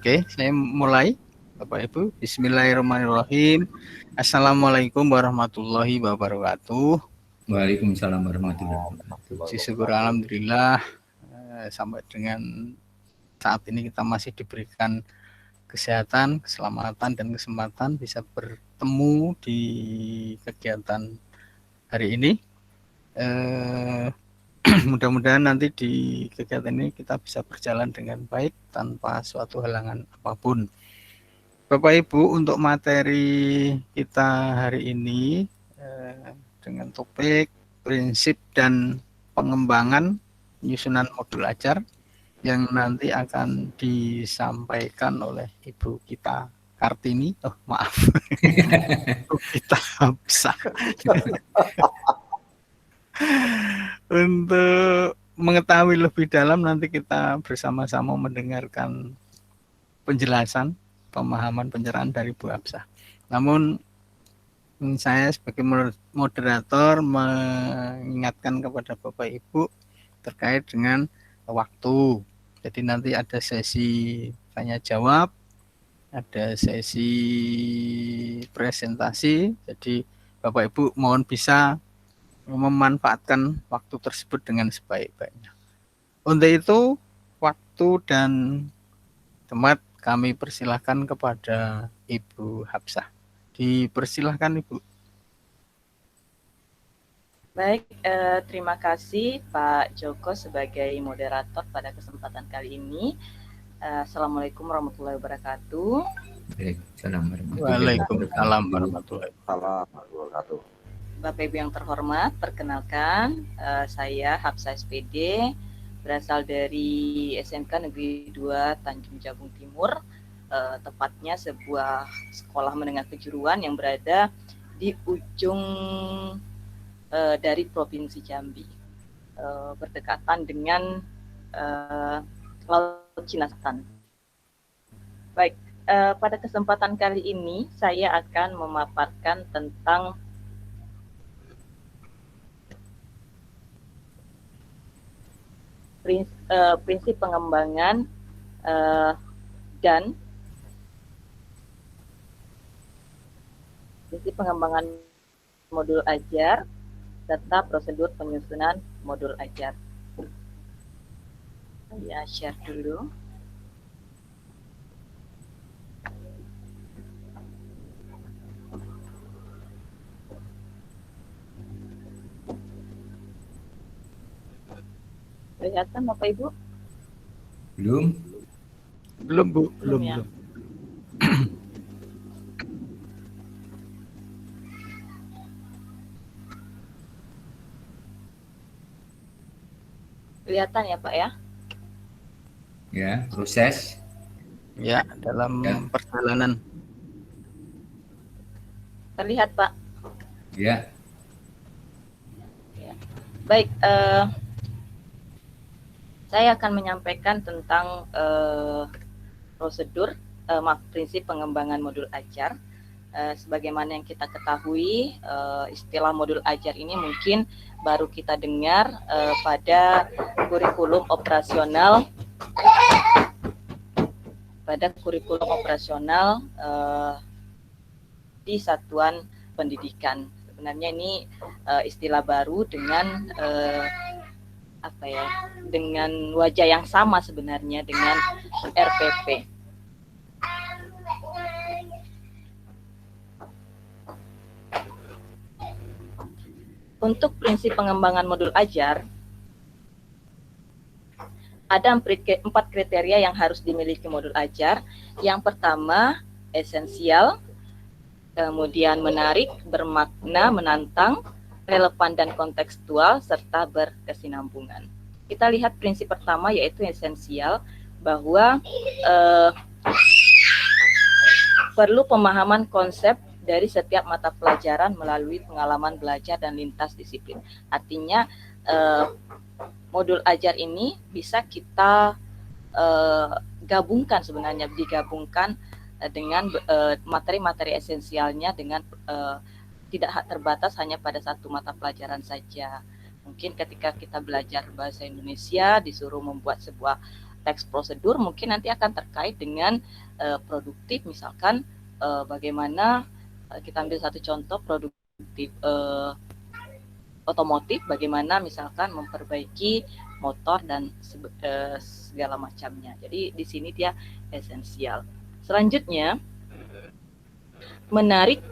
Oke, saya mulai. Bapak Ibu, Bismillahirrahmanirrahim. Assalamualaikum warahmatullahi wabarakatuh. Waalaikumsalam warahmatullahi wabarakatuh. Puji syukur alhamdulillah sampai dengan saat ini kita masih diberikan kesehatan, keselamatan dan kesempatan bisa bertemu di kegiatan hari ini. Mudah-mudahan nanti di kegiatan ini kita bisa berjalan dengan baik tanpa suatu halangan apapun. Bapak Ibu, untuk materi kita hari ini dengan topik prinsip dan pengembangan penyusunan modul ajar yang nanti akan disampaikan oleh Ibu kita Kartini. Oh, maaf. Ibu kita Hapsah. Untuk mengetahui lebih dalam nanti kita bersama-sama mendengarkan penjelasan, pemahaman pencerahan dari Bu Hapsah. Namun saya sebagai moderator mengingatkan kepada Bapak Ibu terkait dengan waktu. Jadi nanti ada sesi tanya jawab, ada sesi presentasi. Jadi Bapak Ibu mohon bisa memanfaatkan waktu tersebut dengan sebaik-baiknya. Untuk itu, waktu dan tempat kami persilahkan kepada Ibu Hapsah. Dipersilahkan Ibu. Baik, terima kasih Pak Joko sebagai moderator pada kesempatan kali ini. Assalamualaikum warahmatullahi wabarakatuh. Waalaikumsalam warahmatullahi wabarakatuh. Bapak Ibu yang terhormat, perkenalkan saya Hapsah SPD, berasal dari SMK Negeri 2 Tanjung Jabung Timur, tepatnya sebuah sekolah menengah kejuruan yang berada di ujung dari Provinsi Jambi, berdekatan dengan Laut Cina Selatan. Baik, pada kesempatan kali ini saya akan memaparkan tentang prinsip pengembangan dan prinsip pengembangan modul ajar serta prosedur penyusunan modul ajar. Saya share dulu. Kelihatan Bapak Ibu? Belum Bu, belum. Ya. Kelihatan ya Pak ya? Ya, proses. Ya, dalam perjalanan. Terlihat Pak? Ya. Baik, saya akan menyampaikan tentang prosedur, prinsip pengembangan modul ajar. Sebagaimana yang kita ketahui, istilah modul ajar ini mungkin baru kita dengar pada kurikulum operasional di satuan pendidikan. Sebenarnya ini istilah baru dengan dengan wajah yang sama sebenarnya dengan RPP. Untuk prinsip pengembangan modul ajar, ada 4 kriteria yang harus dimiliki modul ajar. Yang pertama, esensial, kemudian menarik, bermakna, menantang, relevan dan kontekstual, serta berkesinambungan. Kita lihat prinsip pertama yaitu esensial, bahwa perlu pemahaman konsep dari setiap mata pelajaran melalui pengalaman belajar dan lintas disiplin. Artinya modul ajar ini bisa kita digabungkan dengan materi-materi esensialnya dengan tidak terbatas hanya pada satu mata pelajaran saja. Mungkin ketika kita belajar bahasa Indonesia disuruh membuat sebuah konteks prosedur mungkin nanti akan terkait dengan produktif, misalkan bagaimana kita ambil satu contoh produktif otomotif, bagaimana misalkan memperbaiki motor dan segala macamnya. Jadi di sini dia esensial. Selanjutnya, menarik,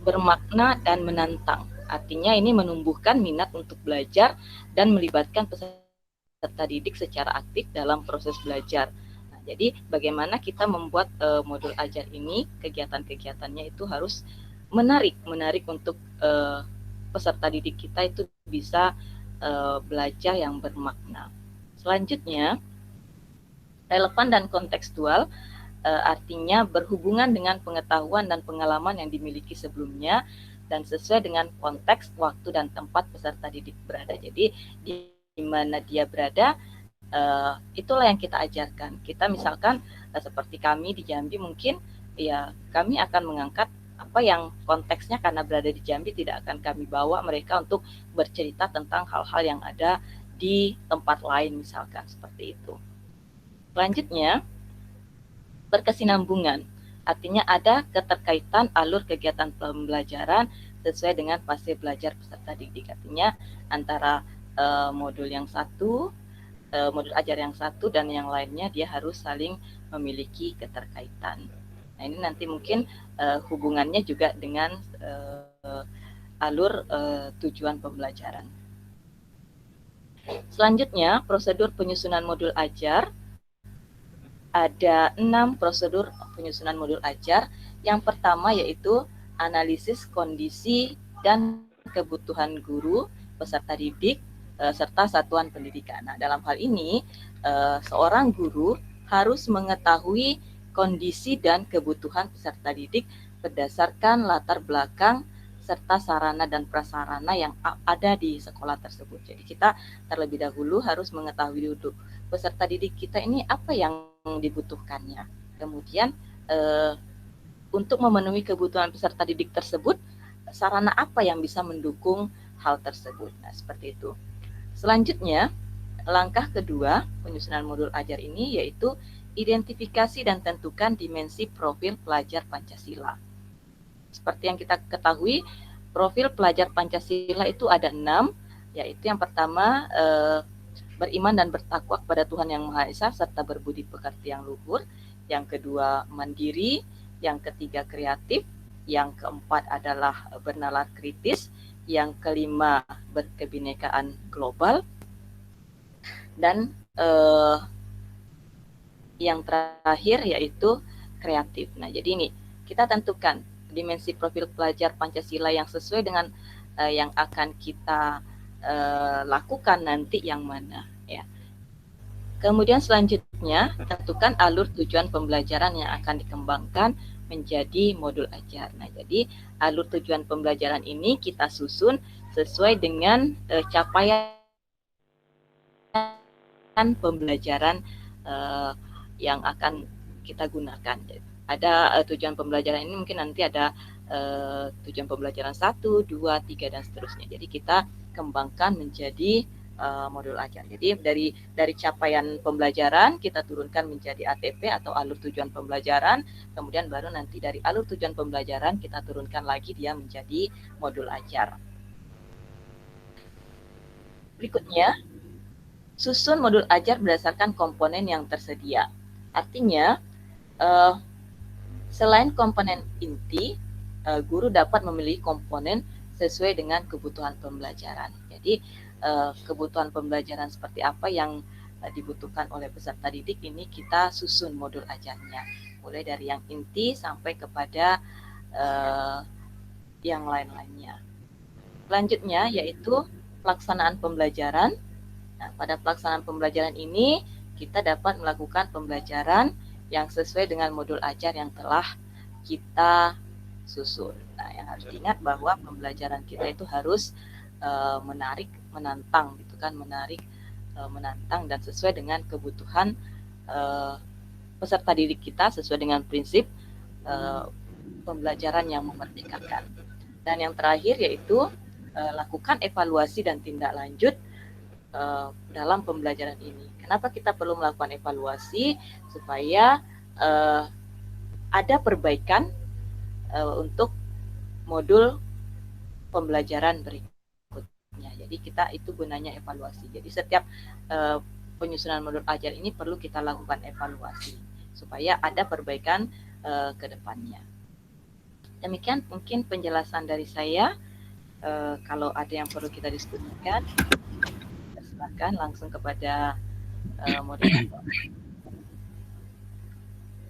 bermakna, dan menantang. Artinya ini menumbuhkan minat untuk belajar dan melibatkan peserta didik secara aktif dalam proses belajar. Nah, jadi bagaimana kita membuat modul ajar ini, kegiatan-kegiatannya itu harus menarik untuk peserta didik kita itu bisa belajar yang bermakna. Selanjutnya, relevan dan kontekstual, artinya berhubungan dengan pengetahuan dan pengalaman yang dimiliki sebelumnya dan sesuai dengan konteks, waktu, dan tempat peserta didik berada. Jadi di mana dia berada, itulah yang kita ajarkan. Kita misalkan seperti kami di Jambi, mungkin ya kami akan mengangkat apa yang konteksnya, karena berada di Jambi tidak akan kami bawa mereka untuk bercerita tentang hal-hal yang ada di tempat lain misalkan, seperti itu. Selanjutnya, berkesinambungan, artinya ada keterkaitan alur kegiatan pembelajaran sesuai dengan fase belajar peserta didik. Artinya antara modul yang satu, modul ajar yang satu dan yang lainnya dia harus saling memiliki keterkaitan. Nah, ini nanti mungkin hubungannya juga dengan alur tujuan pembelajaran. Selanjutnya, prosedur penyusunan modul ajar. Ada 6 prosedur penyusunan modul ajar. Yang pertama yaitu analisis kondisi dan kebutuhan guru, peserta didik, serta satuan pendidikan. Nah, dalam hal ini, seorang guru harus mengetahui kondisi dan kebutuhan peserta didik berdasarkan latar belakang serta sarana dan prasarana yang ada di sekolah tersebut. Jadi kita terlebih dahulu harus mengetahui dulu peserta didik kita ini apa yang dibutuhkannya. Kemudian untuk memenuhi kebutuhan peserta didik tersebut, sarana apa yang bisa mendukung hal tersebut. Nah, seperti itu. Selanjutnya, langkah kedua penyusunan modul ajar ini yaitu identifikasi dan tentukan dimensi profil pelajar Pancasila. Seperti yang kita ketahui, profil pelajar Pancasila itu ada 6, yaitu yang pertama beriman dan bertakwa kepada Tuhan Yang Maha Esa serta berbudi pekerti yang luhur. Yang kedua mandiri, yang ketiga kreatif, yang keempat adalah bernalar kritis, yang kelima berkebinekaan global, dan yang terakhir yaitu kreatif. Nah, jadi ini kita tentukan dimensi profil pelajar Pancasila yang sesuai dengan yang akan kita lakukan nanti yang mana, ya. Kemudian selanjutnya tentukan alur tujuan pembelajaran yang akan dikembangkan menjadi modul ajar. Nah, jadi alur tujuan pembelajaran ini kita susun sesuai dengan capaian pembelajaran yang akan kita gunakan. Ada tujuan pembelajaran ini mungkin nanti ada tujuan pembelajaran 1, 2, 3 dan seterusnya. Jadi kita kembangkan menjadi modul ajar. Jadi dari capaian pembelajaran kita turunkan menjadi ATP atau alur tujuan pembelajaran, kemudian baru nanti dari alur tujuan pembelajaran kita turunkan lagi dia menjadi modul ajar. Berikutnya, susun modul ajar berdasarkan komponen yang tersedia. Artinya, selain komponen inti, guru dapat memilih komponen sesuai dengan kebutuhan pembelajaran. Jadi, kebutuhan pembelajaran seperti apa yang dibutuhkan oleh peserta didik ini kita susun modul ajarnya. Mulai dari yang inti sampai kepada yang lain-lainnya. Selanjutnya yaitu pelaksanaan pembelajaran. Nah, pada pelaksanaan pembelajaran ini kita dapat melakukan pembelajaran yang sesuai dengan modul ajar yang telah kita susun. Nah, yang harus diingat bahwa pembelajaran kita itu harus menarik, menantang, gitu kan, menarik, menantang dan sesuai dengan kebutuhan peserta didik kita, sesuai dengan prinsip pembelajaran yang memerdekakan. Dan yang terakhir yaitu lakukan evaluasi dan tindak lanjut dalam pembelajaran ini. Kenapa kita perlu melakukan evaluasi? Supaya ada perbaikan untuk modul pembelajaran berikutnya. Jadi kita itu gunanya evaluasi. Jadi setiap penyusunan modul ajar ini perlu kita lakukan evaluasi supaya ada perbaikan ke depannya. Demikian mungkin penjelasan dari saya. Kalau ada yang perlu kita diskusikan, silakan langsung kepada moderator.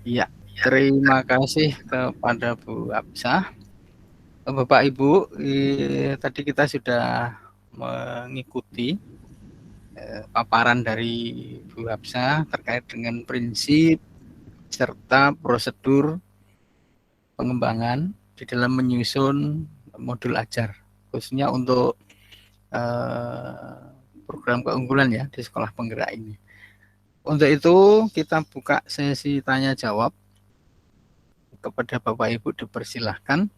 Iya, terima kasih kepada Bu Absah. Bapak Ibu, tadi kita sudah mengikuti paparan dari Bu Absah terkait dengan prinsip serta prosedur pengembangan di dalam menyusun modul ajar, khususnya untuk program keunggulan ya di sekolah penggerak ini. Untuk itu kita buka sesi tanya jawab. Kepada Bapak Ibu dipersilahkan.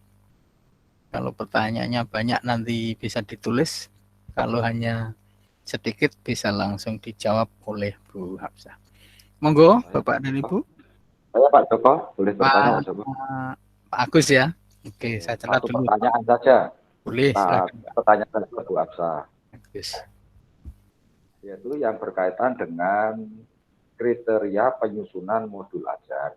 Kalau pertanyaannya banyak nanti bisa ditulis. Kalau hanya sedikit bisa langsung dijawab oleh Bu Hafsah. Monggo Bapak dan Ibu. Saya Pak Joko, boleh bertanya Pak Joko? Pak Agus ya. Oke, saya catat Satu dulu. pertanyaan saja. Boleh, silakan. Pertanyaan ke Bu Absah. Agus. Yaitu yang berkaitan dengan kriteria penyusunan modul ajar.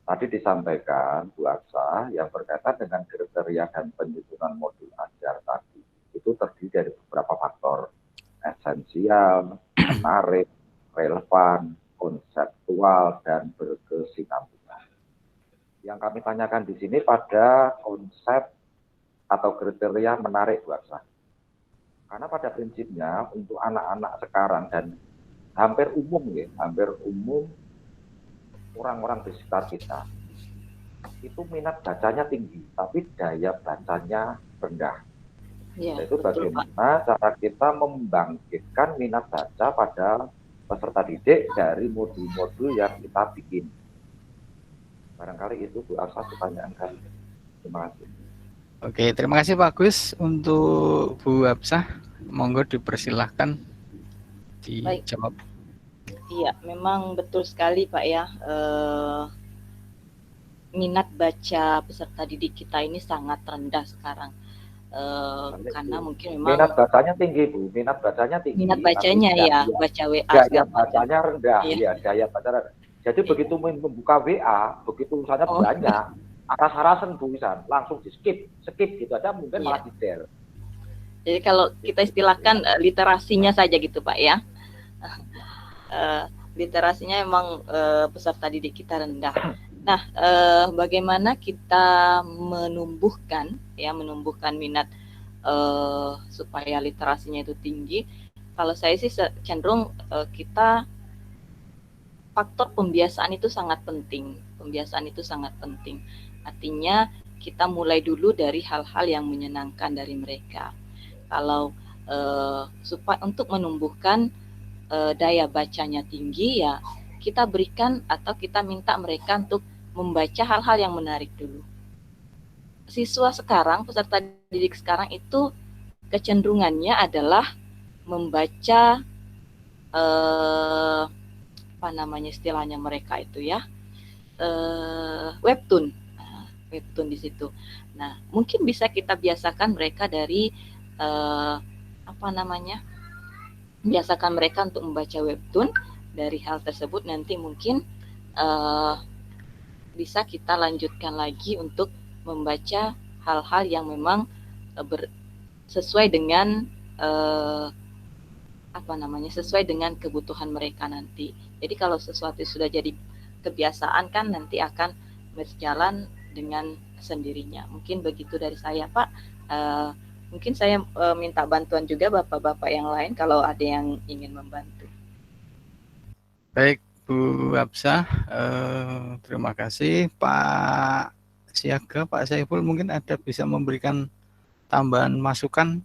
Tadi disampaikan Bu Absah yang berkaitan dengan kriteria dan penyusunan modul ajar tadi itu terdiri dari beberapa faktor: esensial, menarik, relevan, konseptual, dan berkesinambungan. Yang kami tanyakan di sini pada konsep atau kriteria menarik Bu Absah. Karena pada prinsipnya untuk anak-anak sekarang dan hampir umum orang-orang di sekitar kita itu minat bacanya tinggi, tapi daya bacanya rendah. Ya, Itu betul, bagaimana cara kita membangkitkan minat baca pada peserta didik dari modul-modul yang kita bikin. Barangkali itu Bu Absah pertanyaan kami. Terima kasih. Oke, terima kasih Pak Agus. Untuk Bu Absah, monggo dipersilahkan dijawab. Iya, memang betul sekali Pak ya. Minat baca peserta didik kita ini sangat rendah sekarang. Karena mungkin memang minat bacanya tinggi Bu, minat bacanya tinggi. Minat bacanya ya, baca WA. Daya bacanya rendah, iya daya baca rendah. Jadi begitu membuka WA, begitu tulisannya banyak, aras-arasan tulisan, langsung di skip gitu aja mungkin malah detail. Jadi kalau kita istilahkan literasinya saja gitu Pak ya. Literasinya memang peserta didik kita rendah. Nah, bagaimana kita menumbuhkan minat supaya literasinya itu tinggi? Kalau saya sih cenderung kita faktor pembiasaan itu sangat penting. Artinya kita mulai dulu dari hal-hal yang menyenangkan dari mereka. Kalau supaya untuk menumbuhkan daya bacanya tinggi ya kita berikan atau kita minta mereka untuk membaca hal-hal yang menarik dulu. Siswa sekarang, peserta didik sekarang itu kecenderungannya adalah membaca istilahnya mereka itu ya webtoon di situ. Nah, mungkin bisa kita biasakan mereka dari biasakan mereka untuk membaca webtoon. Dari hal tersebut nanti mungkin bisa kita lanjutkan lagi untuk membaca hal-hal yang memang sesuai dengan sesuai dengan kebutuhan mereka nanti. Jadi kalau sesuatu sudah jadi kebiasaan kan nanti akan berjalan dengan sendirinya. Mungkin begitu dari saya Pak. Mungkin saya minta bantuan juga bapak-bapak yang lain kalau ada yang ingin membantu. Baik Bu Absah, terima kasih Pak Siaga, Pak Saiful mungkin ada bisa memberikan tambahan masukan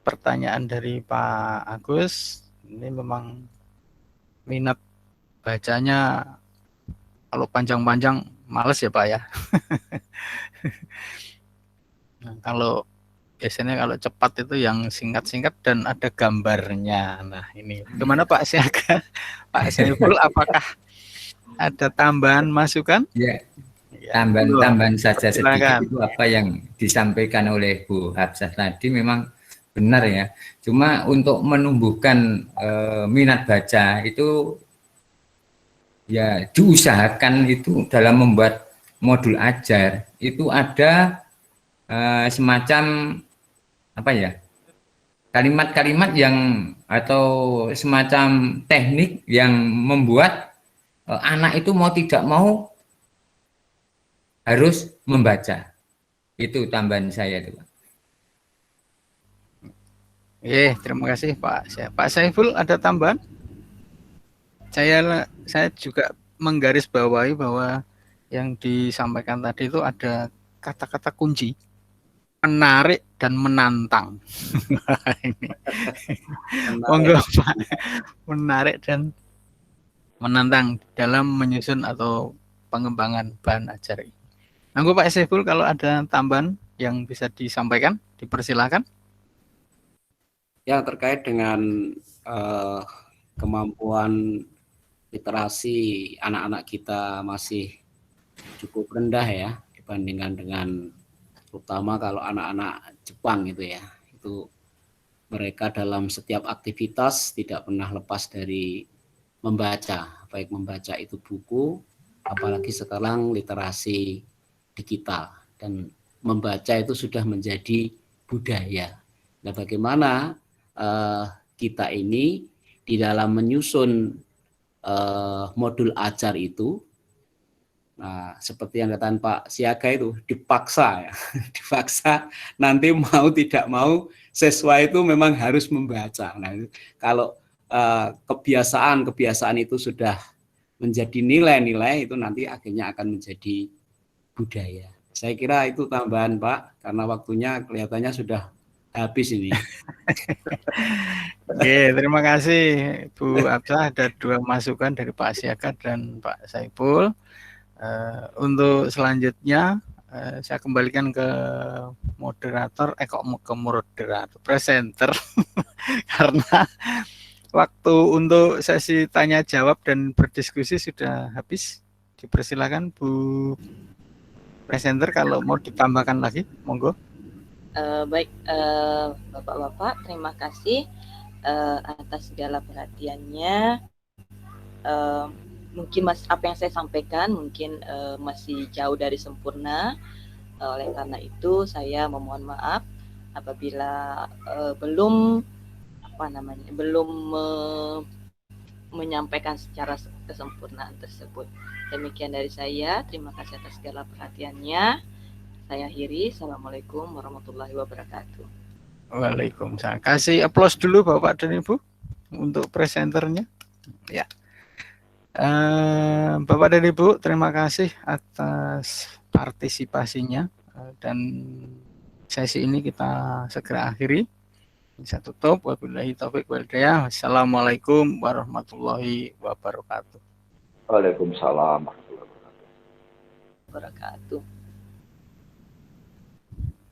pertanyaan dari Pak Agus. Ini memang minat bacanya kalau panjang-panjang males ya Pak ya. Nah, kalau biasanya kalau cepat itu yang singkat-singkat dan ada gambarnya. Nah, ini gimana Pak Siaga? Pak Saiful, apakah ada tambahan masukan? Ya, Ya, monggo. tambahan saja sedikit Silakan. itu apa yang disampaikan oleh Bu Hafsah tadi memang benar ya. Cuma untuk menumbuhkan minat baca itu ya diusahakan itu dalam membuat modul ajar itu ada semacam apa ya, kalimat-kalimat yang atau semacam teknik yang membuat anak itu mau tidak mau harus membaca. Itu tambahan saya itu, Pak. Terima kasih Pak Saiful, ada tambahan? Saya juga menggarisbawahi bahwa yang disampaikan tadi itu ada kata-kata kunci, menarik dan menantang. Ini. Monggo Pak, menarik dan menantang dalam menyusun atau pengembangan bahan ajar ini. Monggo Pak Saiful, kalau ada tambahan yang bisa disampaikan, dipersilakan. Ya, terkait dengan kemampuan literasi anak-anak kita masih cukup rendah ya dibandingkan dengan terutama kalau anak-anak Jepang gitu ya. Itu mereka dalam setiap aktivitas tidak pernah lepas dari membaca, baik membaca itu buku, apalagi sekarang literasi digital, dan membaca itu sudah menjadi budaya. Nah, bagaimana kita ini di dalam menyusun modul ajar itu, nah seperti yang katakan Pak Siaga itu dipaksa ya, dipaksa nanti mau tidak mau siswa itu memang harus membaca. Nah, kalau kebiasaan itu sudah menjadi nilai-nilai, itu nanti akhirnya akan menjadi budaya. Saya kira itu tambahan Pak, karena waktunya kelihatannya sudah habis ini. Terima kasih Bu Hafsah, ada 2 masukan dari Pak Siaga dan Pak Saiful. Untuk selanjutnya saya kembalikan ke moderator, presenter karena waktu untuk sesi tanya jawab dan berdiskusi sudah habis. Dipersilakan Bu presenter kalau mau ditambahkan lagi, monggo. Baik, Bapak-Bapak, terima kasih atas segala perhatiannya. Mungkin apa yang saya sampaikan mungkin masih jauh dari sempurna. Oleh karena itu saya memohon maaf apabila belum menyampaikan secara kesempurnaan tersebut. Demikian dari saya. Terima kasih atas segala perhatiannya. Saya akhiri. Assalamualaikum warahmatullahi wabarakatuh. Waalaikumsalam. Kasih aplaus dulu Bapak dan Ibu untuk presenternya. Ya. Bapak dan Ibu, terima kasih atas partisipasinya, dan sesi ini kita segera akhiri. Saya tutup. Wabillahi taufiq wal hidayah. Wassalamualaikum warahmatullahi wabarakatuh. Waalaikumsalam warahmatullahi wabarakatuh.